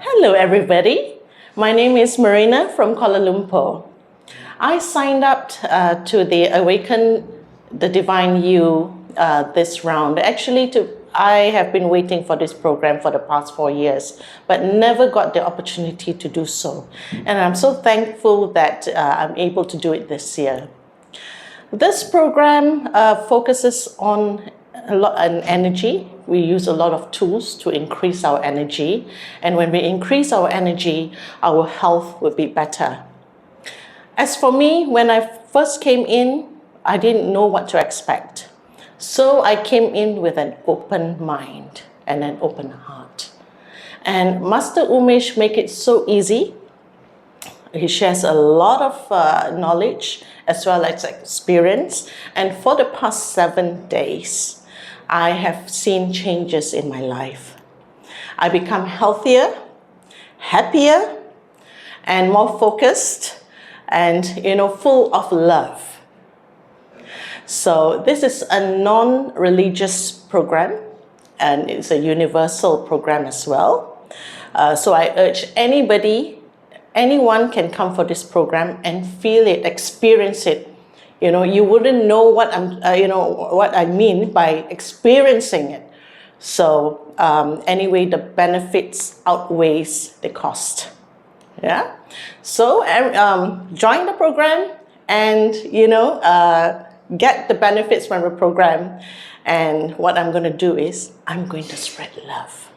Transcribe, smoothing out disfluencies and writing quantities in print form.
Hello everybody, my name is Marina from Kuala Lumpur. I signed up to the Awaken the Divine You this round. Actually, I have been waiting for this program for the past 4 years, but never got the opportunity to do so. And I'm so thankful that I'm able to do it this year. This program focuses on a lot on energy. We use a lot of tools to increase our energy. And when we increase our energy, our health will be better. As for me, when I first came in, I didn't know what to expect. So I came in with an open mind and an open heart. And Master Umesh make it so easy. He shares a lot of knowledge as well as experience. And for the past 7 days, I have seen changes in my life. I become healthier, happier, and more focused, and full of love. So this is a non-religious program, and it's a universal program as well. So I urge anyone can come for this program and feel it, experience it. You wouldn't know what what I mean by experiencing it. So anyway, the benefits outweighs the cost. Yeah. So join the program and get the benefits from the program. And what I'm going to do is I'm going to spread love.